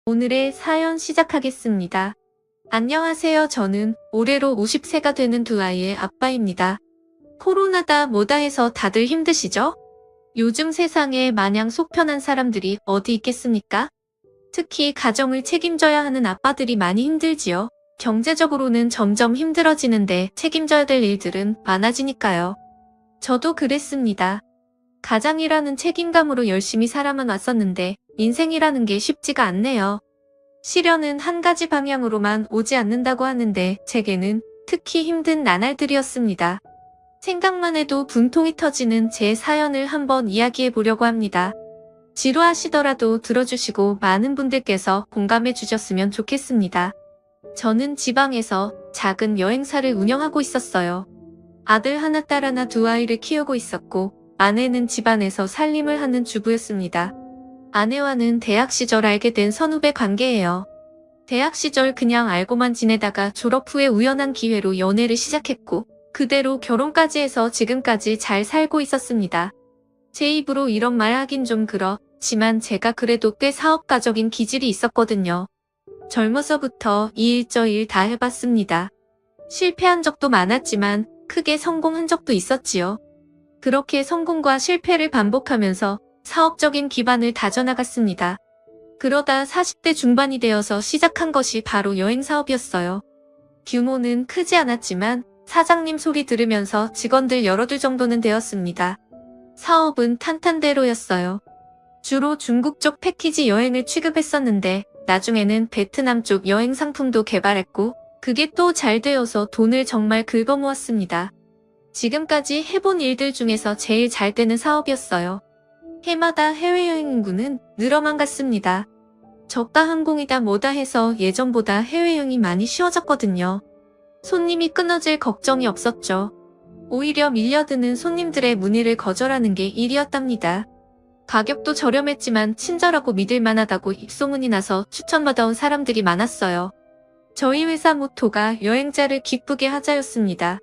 오늘의 사연 시작하겠습니다. 안녕하세요. 저는 올해로 50세가 되는 두 아이의 아빠입니다. 코로나다 뭐다 해서 다들 힘드시죠? 요즘 세상에 마냥 속 편한 사람들이 어디 있겠습니까? 특히 가정을 책임져야 하는 아빠들이 많이 힘들지요. 경제적으로는 점점 힘들어지는데 책임져야 될 일들은 많아지니까요. 저도 그랬습니다. 가장이라는 책임감으로 열심히 살아만 왔었는데 인생이라는 게 쉽지가 않네요. 시련은 한 가지 방향으로만 오지 않는다고 하는데 제게는 특히 힘든 나날들이었습니다. 생각만 해도 분통이 터지는 제 사연을 한번 이야기해 보려고 합니다. 지루하시더라도 들어주시고 많은 분들께서 공감해 주셨으면 좋겠습니다. 저는 지방에서 작은 여행사를 운영하고 있었어요. 아들 하나 딸 하나 두 아이를 키우고 있었고 아내는 집안에서 살림을 하는 주부였습니다. 아내와는 대학 시절 알게 된 선후배 관계예요. 대학 시절 그냥 알고만 지내다가 졸업 후에 우연한 기회로 연애를 시작했고 그대로 결혼까지 해서 지금까지 잘 살고 있었습니다. 제 입으로 이런 말 하긴 좀 그렇지만 제가 그래도 꽤 사업가적인 기질이 있었거든요. 젊어서부터 이 일 저 일 다 해봤습니다. 실패한 적도 많았지만 크게 성공한 적도 있었지요. 그렇게 성공과 실패를 반복하면서 사업적인 기반을 다져나갔습니다. 그러다 40대 중반이 되어서 시작한 것이 바로 여행사업이었어요. 규모는 크지 않았지만 사장님 소리 들으면서 직원들 열어둘 정도는 되었습니다. 사업은 탄탄대로였어요. 주로 중국 쪽 패키지 여행을 취급했었는데 나중에는 베트남 쪽 여행 상품도 개발했고 그게 또 잘 되어서 돈을 정말 긁어모았습니다. 지금까지 해본 일들 중에서 제일 잘 되는 사업이었어요. 해마다 해외여행 인구는 늘어만 갔습니다. 저가 항공이다 뭐다 해서 예전보다 해외여행이 많이 쉬워졌거든요. 손님이 끊어질 걱정이 없었죠. 오히려 밀려드는 손님들의 문의를 거절하는 게 일이었답니다. 가격도 저렴했지만 친절하고 믿을만하다고 입소문이 나서 추천받아온 사람들이 많았어요. 저희 회사 모토가 여행자를 기쁘게 하자였습니다.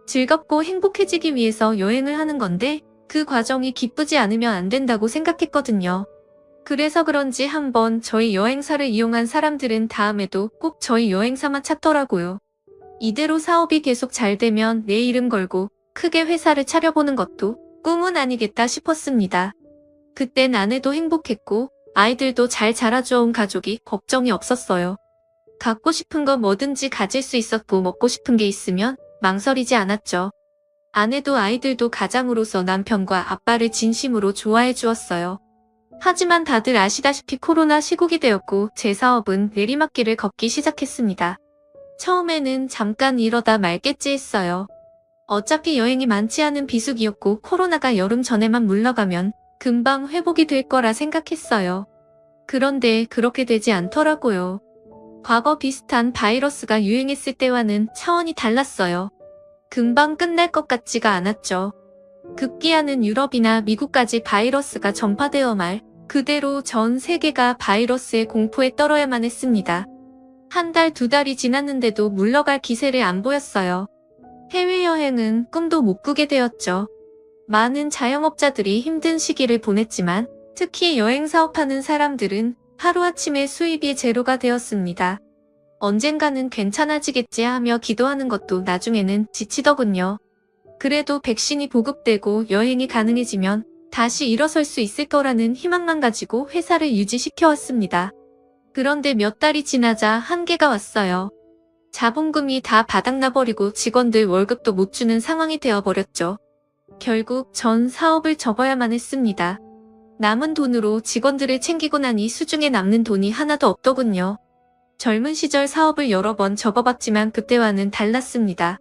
즐겁고 행복해지기 위해서 여행을 하는 건데 그 과정이 기쁘지 않으면 안 된다고 생각했거든요. 그래서 그런지 한번 저희 여행사를 이용한 사람들은 다음에도 꼭 저희 여행사만 찾더라고요. 이대로 사업이 계속 잘 되면 내 이름 걸고 크게 회사를 차려보는 것도 꿈은 아니겠다 싶었습니다. 그땐 아내도 행복했고 아이들도 잘 자라주어온 가족이 걱정이 없었어요. 갖고 싶은 거 뭐든지 가질 수 있었고 먹고 싶은 게 있으면 망설이지 않았죠. 아내도 아이들도 가장으로서 남편과 아빠를 진심으로 좋아해 주었어요. 하지만 다들 아시다시피 코로나 시국이 되었고 제 사업은 내리막길을 걷기 시작했습니다. 처음에는 잠깐 이러다 말겠지 했어요. 어차피 여행이 많지 않은 비수기였고 코로나가 여름 전에만 물러가면 금방 회복이 될 거라 생각했어요. 그런데 그렇게 되지 않더라고요. 과거 비슷한 바이러스가 유행했을 때와는 차원이 달랐어요. 금방 끝날 것 같지가 않았죠. 급기야는 유럽이나 미국까지 바이러스가 전파되어 말 그대로 전 세계가 바이러스의 공포에 떨어야만 했습니다. 한 달, 두 달이 지났는데도 물러갈 기세를 안 보였어요. 해외여행은 꿈도 못 꾸게 되었죠. 많은 자영업자들이 힘든 시기를 보냈지만 특히 여행 사업하는 사람들은 하루아침에 수입이 제로가 되었습니다. 언젠가는 괜찮아지겠지 하며 기도하는 것도 나중에는 지치더군요. 그래도 백신이 보급되고 여행이 가능해지면 다시 일어설 수 있을 거라는 희망만 가지고 회사를 유지시켜왔습니다. 그런데 몇 달이 지나자 한계가 왔어요. 자본금이 다 바닥나버리고 직원들 월급도 못 주는 상황이 되어버렸죠. 결국 전 사업을 접어야만 했습니다. 남은 돈으로 직원들을 챙기고 나니 수중에 남는 돈이 하나도 없더군요. 젊은 시절 사업을 여러 번 접어봤지만 그때와는 달랐습니다.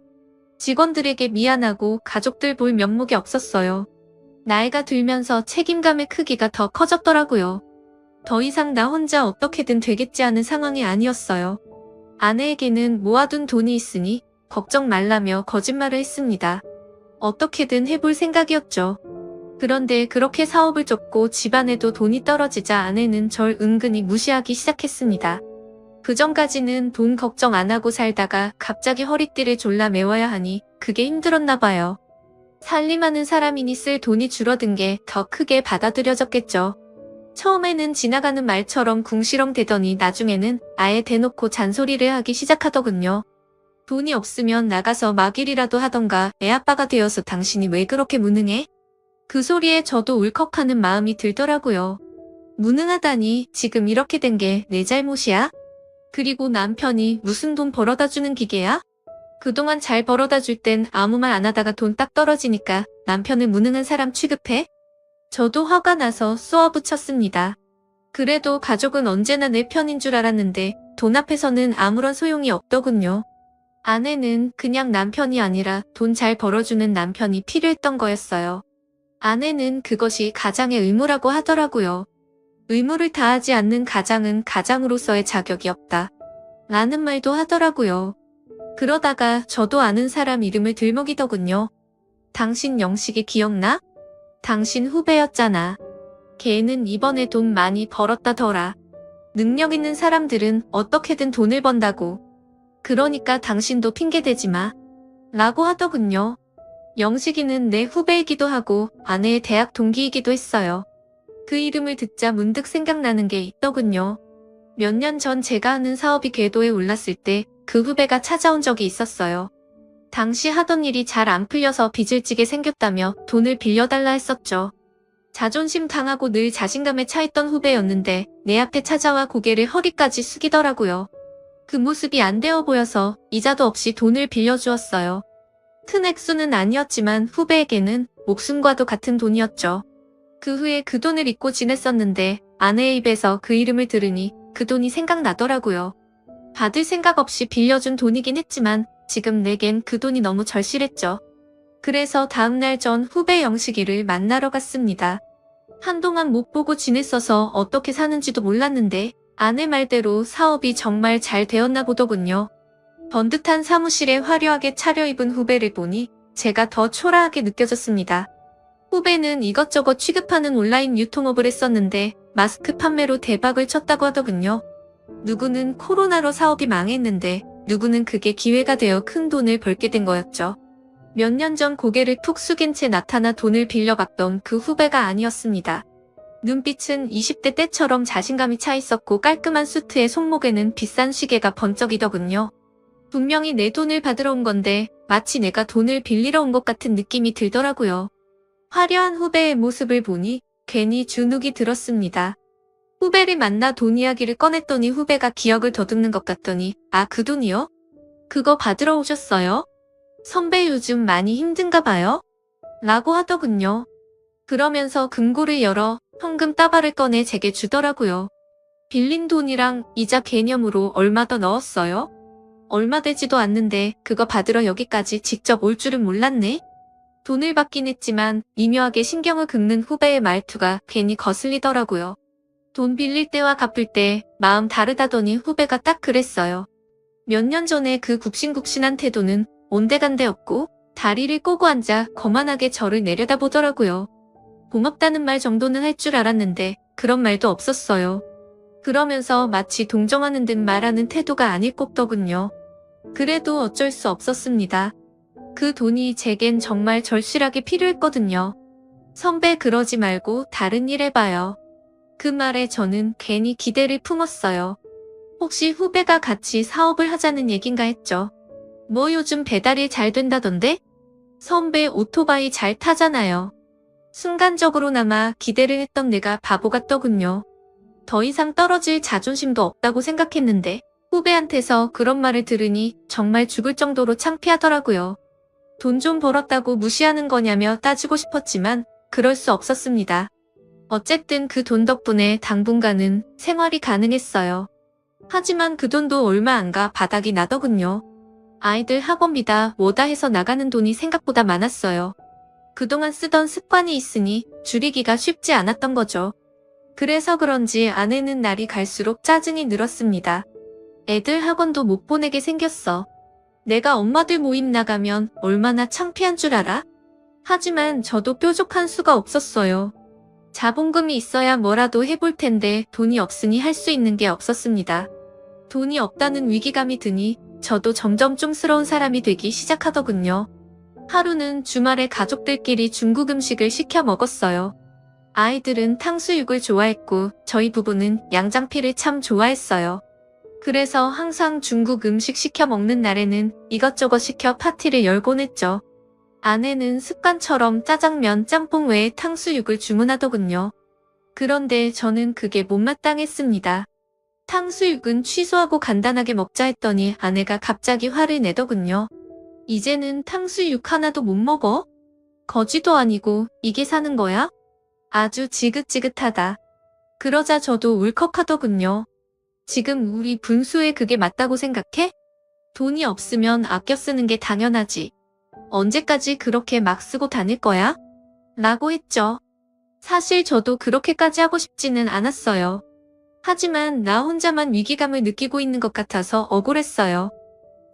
직원들에게 미안하고 가족들 볼 면목이 없었어요. 나이가 들면서 책임감의 크기가 더 커졌더라고요. 더 이상 나 혼자 어떻게든 되겠지 하는 상황이 아니었어요. 아내에게는 모아둔 돈이 있으니 걱정 말라며 거짓말을 했습니다. 어떻게든 해볼 생각이었죠. 그런데 그렇게 사업을 접고 집안에도 돈이 떨어지자 아내는 절 은근히 무시하기 시작했습니다. 그전까지는 돈 걱정 안 하고 살다가 갑자기 허리띠를 졸라 메워야 하니 그게 힘들었나 봐요. 살림하는 사람이니 쓸 돈이 줄어든 게 더 크게 받아들여졌겠죠. 처음에는 지나가는 말처럼 궁시렁대더니 나중에는 아예 대놓고 잔소리를 하기 시작하더군요. 돈이 없으면 나가서 막일이라도 하던가 애아빠가 되어서 당신이 왜 그렇게 무능해? 그 소리에 저도 울컥하는 마음이 들더라고요. 무능하다니 지금 이렇게 된 게 내 잘못이야? 그리고 남편이 무슨 돈 벌어다 주는 기계야? 그동안 잘 벌어다 줄 땐 아무 말 안 하다가 돈 딱 떨어지니까 남편을 무능한 사람 취급해? 저도 화가 나서 쏘아붙였습니다. 그래도 가족은 언제나 내 편인 줄 알았는데 돈 앞에서는 아무런 소용이 없더군요. 아내는 그냥 남편이 아니라 돈 잘 벌어주는 남편이 필요했던 거였어요. 아내는 그것이 가장의 의무라고 하더라고요. 의무를 다하지 않는 가장은 가장으로서의 자격이 없다. 라는 말도 하더라고요. 그러다가 저도 아는 사람 이름을 들먹이더군요. 당신 영식이 기억나? 당신 후배였잖아. 걔는 이번에 돈 많이 벌었다더라. 능력 있는 사람들은 어떻게든 돈을 번다고. 그러니까 당신도 핑계대지 마. 라고 하더군요. 영식이는 내 후배이기도 하고 아내의 대학 동기이기도 했어요. 그 이름을 듣자 문득 생각나는 게 있더군요. 몇 년 전 제가 하는 사업이 궤도에 올랐을 때 그 후배가 찾아온 적이 있었어요. 당시 하던 일이 잘 안 풀려서 빚을 지게 생겼다며 돈을 빌려달라 했었죠. 자존심 상하고 늘 자신감에 차있던 후배였는데 내 앞에 찾아와 고개를 허리까지 숙이더라고요. 그 모습이 안 되어 보여서 이자도 없이 돈을 빌려주었어요. 큰 액수는 아니었지만 후배에게는 목숨과도 같은 돈이었죠. 그 후에 그 돈을 잊고 지냈었는데 아내의 입에서 그 이름을 들으니 그 돈이 생각나더라고요. 받을 생각 없이 빌려준 돈이긴 했지만 지금 내겐 그 돈이 너무 절실했죠. 그래서 다음날 전 후배 영식이를 만나러 갔습니다. 한동안 못 보고 지냈어서 어떻게 사는지도 몰랐는데 아내 말대로 사업이 정말 잘 되었나 보더군요. 번듯한 사무실에 화려하게 차려입은 후배를 보니 제가 더 초라하게 느껴졌습니다. 후배는 이것저것 취급하는 온라인 유통업을 했었는데 마스크 판매로 대박을 쳤다고 하더군요. 누구는 코로나로 사업이 망했는데 누구는 그게 기회가 되어 큰 돈을 벌게 된 거였죠. 몇 년 전 고개를 푹 숙인 채 나타나 돈을 빌려갔던 그 후배가 아니었습니다. 눈빛은 20대 때처럼 자신감이 차 있었고 깔끔한 수트에 손목에는 비싼 시계가 번쩍이더군요. 분명히 내 돈을 받으러 온 건데 마치 내가 돈을 빌리러 온 것 같은 느낌이 들더라고요. 화려한 후배의 모습을 보니 괜히 주눅이 들었습니다. 후배를 만나 돈 이야기를 꺼냈더니 후배가 기억을 더듬는 것 같더니 아, 그 돈이요? 그거 받으러 오셨어요? 선배 요즘 많이 힘든가 봐요? 라고 하더군요. 그러면서 금고를 열어 현금 따발을 꺼내 제게 주더라고요. 빌린 돈이랑 이자 개념으로 얼마 더 넣었어요? 얼마 되지도 않는데 그거 받으러 여기까지 직접 올 줄은 몰랐네? 돈을 받긴 했지만 미묘하게 신경을 긁는 후배의 말투가 괜히 거슬리더라고요. 돈 빌릴 때와 갚을 때 마음 다르다더니 후배가 딱 그랬어요. 몇 년 전에 그 굽신굽신한 태도는 온데간데 없고 다리를 꼬고 앉아 거만하게 저를 내려다보더라고요. 고맙다는 말 정도는 할 줄 알았는데 그런 말도 없었어요. 그러면서 마치 동정하는 듯 말하는 태도가 아닐 법더군요. 그래도 어쩔 수 없었습니다. 그 돈이 제겐 정말 절실하게 필요했거든요. 선배 그러지 말고 다른 일 해봐요. 그 말에 저는 괜히 기대를 품었어요. 혹시 후배가 같이 사업을 하자는 얘긴가 했죠. 뭐 요즘 배달이 잘 된다던데? 선배 오토바이 잘 타잖아요. 순간적으로나마 기대를 했던 내가 바보 같더군요. 더 이상 떨어질 자존심도 없다고 생각했는데 후배한테서 그런 말을 들으니 정말 죽을 정도로 창피하더라고요. 돈 좀 벌었다고 무시하는 거냐며 따지고 싶었지만 그럴 수 없었습니다. 어쨌든 그 돈 덕분에 당분간은 생활이 가능했어요. 하지만 그 돈도 얼마 안 가 바닥이 나더군요. 아이들 학원비다 뭐다 해서 나가는 돈이 생각보다 많았어요. 그동안 쓰던 습관이 있으니 줄이기가 쉽지 않았던 거죠. 그래서 그런지 아내는 날이 갈수록 짜증이 늘었습니다. 애들 학원도 못 보내게 생겼어. 내가 엄마들 모임 나가면 얼마나 창피한 줄 알아? 하지만 저도 뾰족한 수가 없었어요. 자본금이 있어야 뭐라도 해볼 텐데 돈이 없으니 할 수 있는 게 없었습니다. 돈이 없다는 위기감이 드니 저도 점점 쫌스러운 사람이 되기 시작하더군요. 하루는 주말에 가족들끼리 중국 음식을 시켜 먹었어요. 아이들은 탕수육을 좋아했고 저희 부부는 양장피를 참 좋아했어요. 그래서 항상 중국 음식 시켜 먹는 날에는 이것저것 시켜 파티를 열곤 했죠. 아내는 습관처럼 짜장면, 짬뽕 외에 탕수육을 주문하더군요. 그런데 저는 그게 못마땅했습니다. 탕수육은 취소하고 간단하게 먹자 했더니 아내가 갑자기 화를 내더군요. 이제는 탕수육 하나도 못 먹어? 거지도 아니고 이게 사는 거야? 아주 지긋지긋하다. 그러자 저도 울컥하더군요. 지금 우리 분수에 그게 맞다고 생각해? 돈이 없으면 아껴 쓰는 게 당연하지. 언제까지 그렇게 막 쓰고 다닐 거야? 라고 했죠. 사실 저도 그렇게까지 하고 싶지는 않았어요. 하지만 나 혼자만 위기감을 느끼고 있는 것 같아서 억울했어요.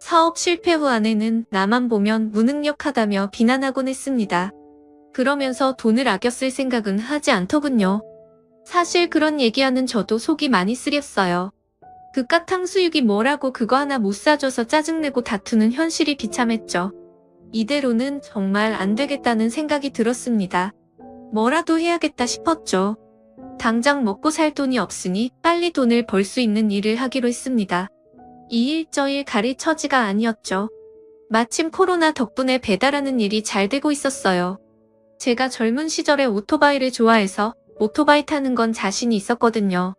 사업 실패 후 아내는 나만 보면 무능력하다며 비난하곤 했습니다. 그러면서 돈을 아껴 쓸 생각은 하지 않더군요. 사실 그런 얘기하는 저도 속이 많이 쓰렸어요. 그깟 탕수육이 뭐라고 그거 하나 못 사줘서 짜증내고 다투는 현실이 비참했죠. 이대로는 정말 안 되겠다는 생각이 들었습니다. 뭐라도 해야겠다 싶었죠. 당장 먹고 살 돈이 없으니 빨리 돈을 벌 수 있는 일을 하기로 했습니다. 이 일 저 일 가릴 처지가 아니었죠. 마침 코로나 덕분에 배달하는 일이 잘 되고 있었어요. 제가 젊은 시절에 오토바이를 좋아해서 오토바이 타는 건 자신이 있었거든요.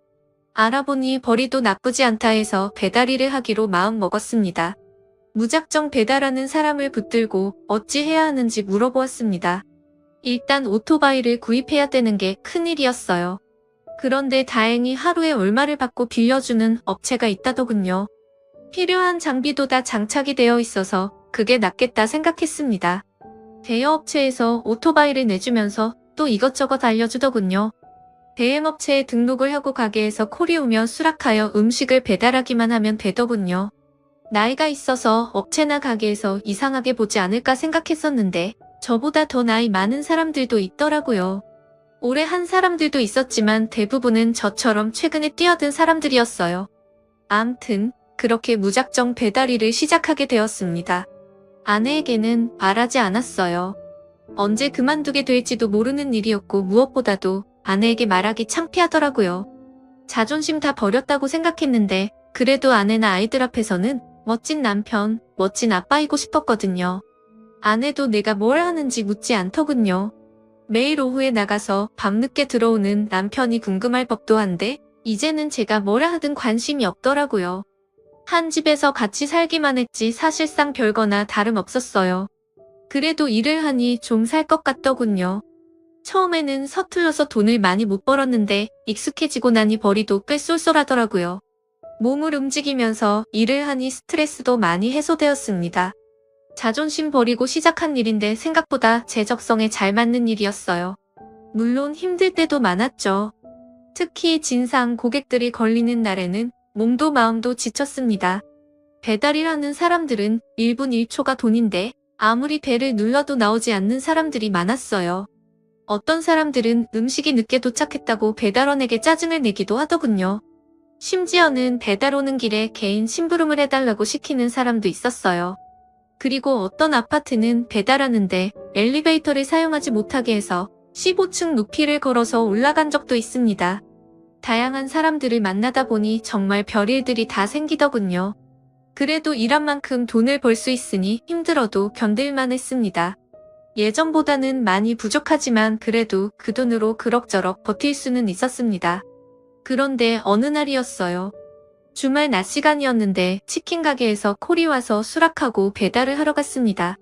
알아보니 벌이도 나쁘지 않다 해서 배달 일을 하기로 마음 먹었습니다. 무작정 배달하는 사람을 붙들고 어찌 해야 하는지 물어보았습니다. 일단 오토바이를 구입해야 되는 게 큰일이었어요. 그런데 다행히 하루에 얼마를 받고 빌려주는 업체가 있다더군요. 필요한 장비도 다 장착이 되어 있어서 그게 낫겠다 생각했습니다. 대여업체에서 오토바이를 내주면서 또 이것저것 알려주더군요. 대행업체에 등록을 하고 가게에서 콜이 오면 수락하여 음식을 배달하기만 하면 되더군요. 나이가 있어서 업체나 가게에서 이상하게 보지 않을까 생각했었는데 저보다 더 나이 많은 사람들도 있더라고요. 오래 한 사람들도 있었지만 대부분은 저처럼 최근에 뛰어든 사람들이었어요. 암튼 그렇게 무작정 배달 일을 시작하게 되었습니다. 아내에게는 말하지 않았어요. 언제 그만두게 될지도 모르는 일이었고 무엇보다도 아내에게 말하기 창피하더라고요. 자존심 다 버렸다고 생각했는데 그래도 아내나 아이들 앞에서는 멋진 남편, 멋진 아빠이고 싶었거든요. 아내도 내가 뭘 하는지 묻지 않더군요. 매일 오후에 나가서 밤늦게 들어오는 남편이 궁금할 법도 한데 이제는 제가 뭐라 하든 관심이 없더라고요. 한 집에서 같이 살기만 했지 사실상 별거나 다름없었어요. 그래도 일을 하니 좀 살 것 같더군요. 처음에는 서툴러서 돈을 많이 못 벌었는데 익숙해지고 나니 벌이도 꽤 쏠쏠하더라고요. 몸을 움직이면서 일을 하니 스트레스도 많이 해소되었습니다. 자존심 버리고 시작한 일인데 생각보다 제 적성에 잘 맞는 일이었어요. 물론 힘들 때도 많았죠. 특히 진상 고객들이 걸리는 날에는 몸도 마음도 지쳤습니다. 배달이라는 사람들은 1분 1초가 돈인데 아무리 배를 눌러도 나오지 않는 사람들이 많았어요. 어떤 사람들은 음식이 늦게 도착했다고 배달원에게 짜증을 내기도 하더군요. 심지어는 배달 오는 길에 개인 심부름을 해달라고 시키는 사람도 있었어요. 그리고 어떤 아파트는 배달하는데 엘리베이터를 사용하지 못하게 해서 15층 높이를 걸어서 올라간 적도 있습니다. 다양한 사람들을 만나다 보니 정말 별일들이 다 생기더군요. 그래도 일한 만큼 돈을 벌 수 있으니 힘들어도 견딜만 했습니다. 예전보다는 많이 부족하지만 그래도 그 돈으로 그럭저럭 버틸 수는 있었습니다. 그런데 어느 날이었어요. 주말 낮 시간이었는데 치킨 가게에서 콜이 와서 수락하고 배달을 하러 갔습니다.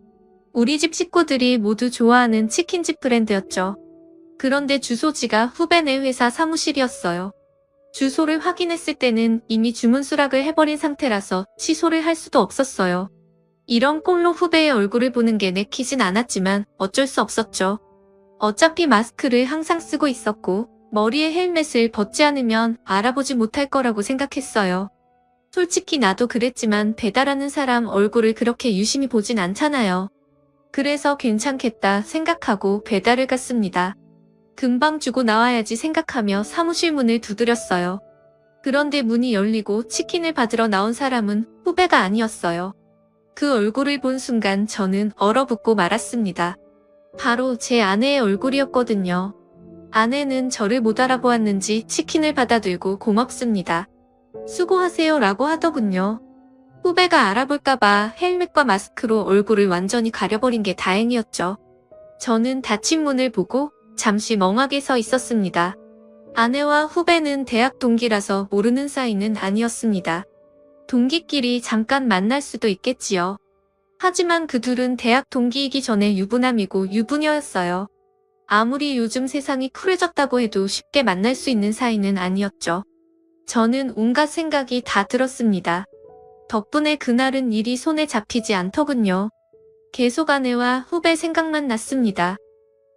우리 집 식구들이 모두 좋아하는 치킨집 브랜드였죠. 그런데 주소지가 후배네 회사 사무실이었어요. 주소를 확인했을 때는 이미 주문 수락을 해버린 상태라서 취소를 할 수도 없었어요. 이런 꼴로 후배의 얼굴을 보는 게 내키진 않았지만 어쩔 수 없었죠. 어차피 마스크를 항상 쓰고 있었고 머리에 헬멧을 벗지 않으면 알아보지 못할 거라고 생각했어요. 솔직히 나도 그랬지만 배달하는 사람 얼굴을 그렇게 유심히 보진 않잖아요. 그래서 괜찮겠다 생각하고 배달을 갔습니다. 금방 주고 나와야지 생각하며 사무실 문을 두드렸어요. 그런데 문이 열리고 치킨을 받으러 나온 사람은 후배가 아니었어요. 그 얼굴을 본 순간 저는 얼어붙고 말았습니다. 바로 제 아내의 얼굴이었거든요. 아내는 저를 못 알아보았는지 치킨을 받아들고 고맙습니다. 수고하세요 라고 하더군요. 후배가 알아볼까봐 헬멧과 마스크로 얼굴을 완전히 가려버린 게 다행이었죠. 저는 닫힌 문을 보고 잠시 멍하게 서 있었습니다. 아내와 후배는 대학 동기라서 모르는 사이는 아니었습니다. 동기끼리 잠깐 만날 수도 있겠지요. 하지만 그 둘은 대학 동기이기 전에 유부남이고 유부녀였어요. 아무리 요즘 세상이 쿨해졌다고 해도 쉽게 만날 수 있는 사이는 아니었죠. 저는 온갖 생각이 다 들었습니다. 덕분에 그날은 일이 손에 잡히지 않더군요. 계속 아내와 후배 생각만 났습니다.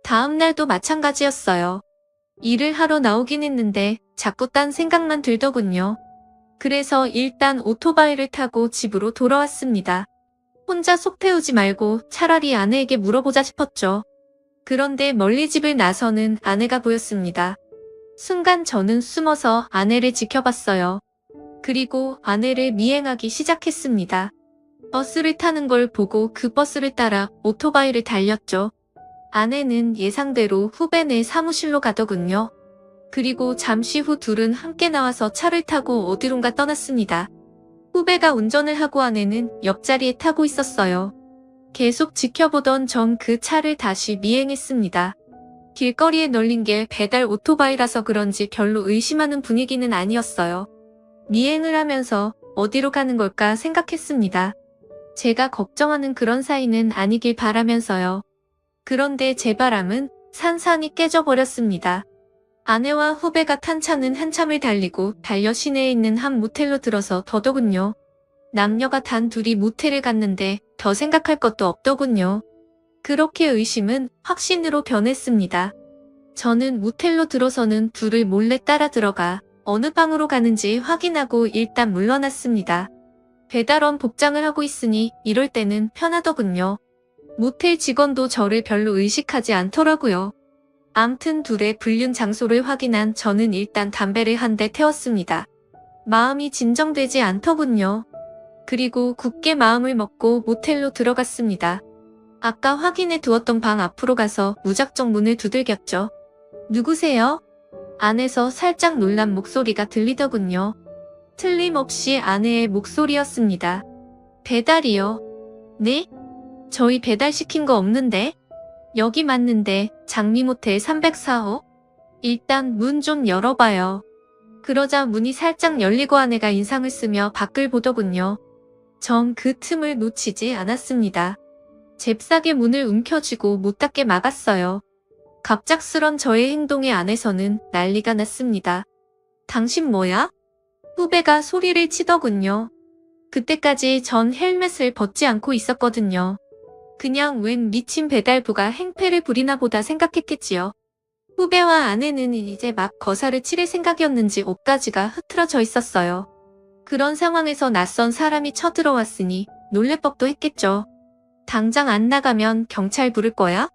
다음 날도 마찬가지였어요. 일을 하러 나오긴 했는데 자꾸 딴 생각만 들더군요. 그래서 일단 오토바이를 타고 집으로 돌아왔습니다. 혼자 속 태우지 말고 차라리 아내에게 물어보자 싶었죠. 그런데 멀리 집을 나서는 아내가 보였습니다. 순간 저는 숨어서 아내를 지켜봤어요. 그리고 아내를 미행하기 시작했습니다. 버스를 타는 걸 보고 그 버스를 따라 오토바이를 달렸죠. 아내는 예상대로 후배네 사무실로 가더군요. 그리고 잠시 후 둘은 함께 나와서 차를 타고 어디론가 떠났습니다. 후배가 운전을 하고 아내는 옆자리에 타고 있었어요. 계속 지켜보던 전 그 차를 다시 미행했습니다. 길거리에 널린 게 배달 오토바이라서 그런지 별로 의심하는 분위기는 아니었어요. 미행을 하면서 어디로 가는 걸까 생각했습니다. 제가 걱정하는 그런 사이는 아니길 바라면서요. 그런데 제 바람은 산산이 깨져버렸습니다. 아내와 후배가 탄 차는 한참을 달리고 달려 시내에 있는 한 모텔로 들어서 더더군요. 남녀가 단 둘이 모텔을 갔는데 더 생각할 것도 없더군요. 그렇게 의심은 확신으로 변했습니다. 저는 모텔로 들어서는 둘을 몰래 따라 들어가 어느 방으로 가는지 확인하고 일단 물러났습니다. 배달원 복장을 하고 있으니 이럴 때는 편하더군요. 모텔 직원도 저를 별로 의식하지 않더라고요. 암튼 둘의 불륜 장소를 확인한 저는 일단 담배를 한 대 태웠습니다. 마음이 진정되지 않더군요. 그리고 굳게 마음을 먹고 모텔로 들어갔습니다. 아까 확인해 두었던 방 앞으로 가서 무작정 문을 두들겼죠. 누구세요? 안에서 살짝 놀란 목소리가 들리더군요. 틀림없이 아내의 목소리였습니다. 배달이요. 네? 저희 배달시킨 거 없는데? 여기 맞는데 장미모텔 304호? 일단 문 좀 열어봐요. 그러자 문이 살짝 열리고 아내가 인상을 쓰며 밖을 보더군요. 전 그 틈을 놓치지 않았습니다. 잽싸게 문을 움켜쥐고 못 닫게 막았어요. 갑작스런 저의 행동에 아내서는 난리가 났습니다. 당신 뭐야? 후배가 소리를 치더군요. 그때까지 전 헬멧을 벗지 않고 있었거든요. 그냥 웬 미친 배달부가 행패를 부리나 보다 생각했겠지요. 후배와 아내는 이제 막 거사를 치를 생각이었는지 옷가지가 흐트러져 있었어요. 그런 상황에서 낯선 사람이 쳐들어왔으니 놀랄 법도 했겠죠. 당장 안 나가면 경찰 부를 거야?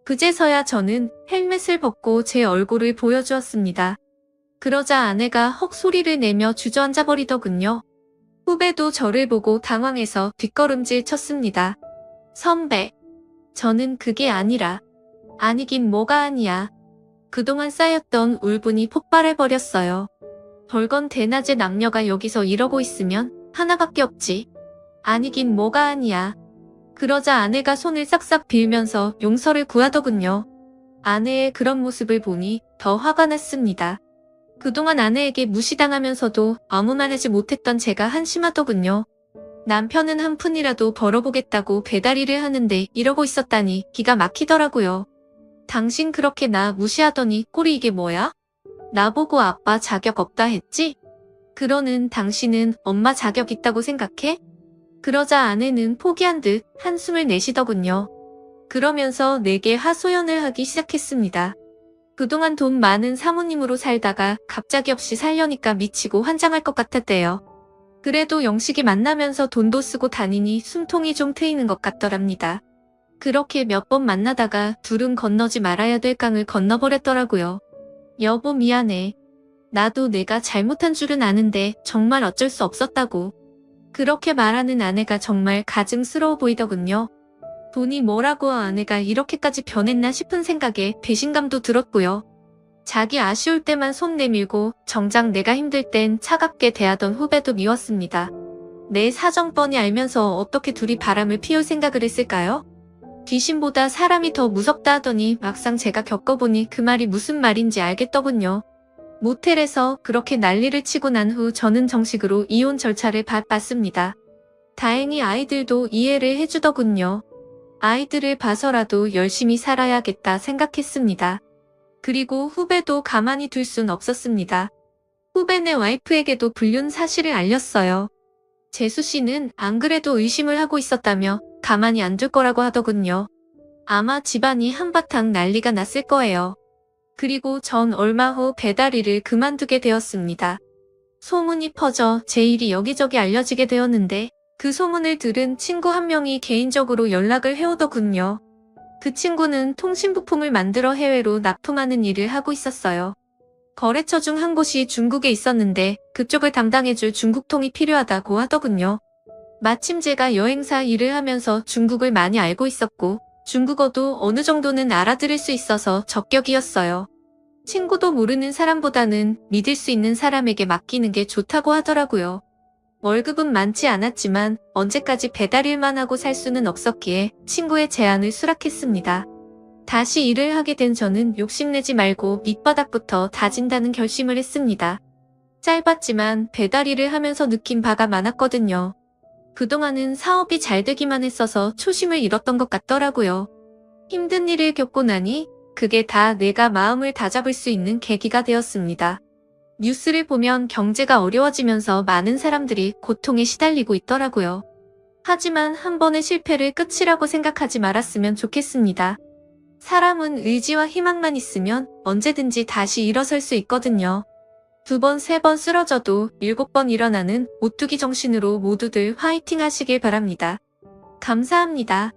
그제서야 저는 헬멧을 벗고 제 얼굴을 보여주었습니다. 그러자 아내가 헉 소리를 내며 주저앉아 버리더군요. 후배도 저를 보고 당황해서 뒷걸음질 쳤습니다. 선배, 저는 그게 아니라, 아니긴 뭐가 아니야. 그동안 쌓였던 울분이 폭발해버렸어요. 벌건 대낮에 남녀가 여기서 이러고 있으면 하나밖에 없지. 아니긴 뭐가 아니야. 그러자 아내가 손을 싹싹 빌면서 용서를 구하더군요. 아내의 그런 모습을 보니 더 화가 났습니다. 그동안 아내에게 무시당하면서도 아무 말 하지 못했던 제가 한심하더군요. 남편은 한 푼이라도 벌어보겠다고 배달 일을 하는데 이러고 있었다니 기가 막히더라고요. 당신 그렇게 나 무시하더니 꼴이 이게 뭐야? 나보고 아빠 자격 없다 했지? 그러는 당신은 엄마 자격 있다고 생각해? 그러자 아내는 포기한 듯 한숨을 내쉬더군요. 그러면서 내게 하소연을 하기 시작했습니다. 그동안 돈 많은 사모님으로 살다가 갑자기 없이 살려니까 미치고 환장할 것 같았대요. 그래도 영식이 만나면서 돈도 쓰고 다니니 숨통이 좀 트이는 것 같더랍니다. 그렇게 몇 번 만나다가 둘은 건너지 말아야 될 강을 건너버렸더라고요. 여보 미안해. 나도 내가 잘못한 줄은 아는데 정말 어쩔 수 없었다고. 그렇게 말하는 아내가 정말 가증스러워 보이더군요. 돈이 뭐라고 아내가 이렇게까지 변했나 싶은 생각에 배신감도 들었고요. 자기 아쉬울 때만 손 내밀고 정작 내가 힘들 땐 차갑게 대하던 후배도 미웠습니다. 내 사정 뻔히 알면서 어떻게 둘이 바람을 피울 생각을 했을까요? 귀신보다 사람이 더 무섭다 하더니 막상 제가 겪어보니 그 말이 무슨 말인지 알겠더군요. 모텔에서 그렇게 난리를 치고 난 후 저는 정식으로 이혼 절차를 밟았습니다. 다행히 아이들도 이해를 해주더군요. 아이들을 봐서라도 열심히 살아야겠다 생각했습니다. 그리고 후배도 가만히 둘 순 없었습니다. 후배네 와이프에게도 불륜 사실을 알렸어요. 재수 씨는 안 그래도 의심을 하고 있었다며 가만히 안 둘 거라고 하더군요. 아마 집안이 한바탕 난리가 났을 거예요. 그리고 전 얼마 후 배달 일을 그만두게 되었습니다. 소문이 퍼져 제 일이 여기저기 알려지게 되었는데 그 소문을 들은 친구 한 명이 개인적으로 연락을 해오더군요. 그 친구는 통신부품을 만들어 해외로 납품하는 일을 하고 있었어요. 거래처 중 한 곳이 중국에 있었는데 그쪽을 담당해줄 중국통이 필요하다고 하더군요. 마침 제가 여행사 일을 하면서 중국을 많이 알고 있었고 중국어도 어느 정도는 알아들을 수 있어서 적격이었어요. 친구도 모르는 사람보다는 믿을 수 있는 사람에게 맡기는 게 좋다고 하더라고요. 월급은 많지 않았지만 언제까지 배달일만 하고 살 수는 없었기에 친구의 제안을 수락했습니다. 다시 일을 하게 된 저는 욕심내지 말고 밑바닥부터 다진다는 결심을 했습니다. 짧았지만 배달 일을 하면서 느낀 바가 많았거든요. 그동안은 사업이 잘 되기만 했어서 초심을 잃었던 것 같더라고요. 힘든 일을 겪고 나니 그게 다 내가 마음을 다잡을 수 있는 계기가 되었습니다. 뉴스를 보면 경제가 어려워지면서 많은 사람들이 고통에 시달리고 있더라고요. 하지만 한 번의 실패를 끝이라고 생각하지 말았으면 좋겠습니다. 사람은 의지와 희망만 있으면 언제든지 다시 일어설 수 있거든요. 2번, 3번 쓰러져도 7번 일어나는 오뚜기 정신으로 모두들 화이팅 하시길 바랍니다. 감사합니다.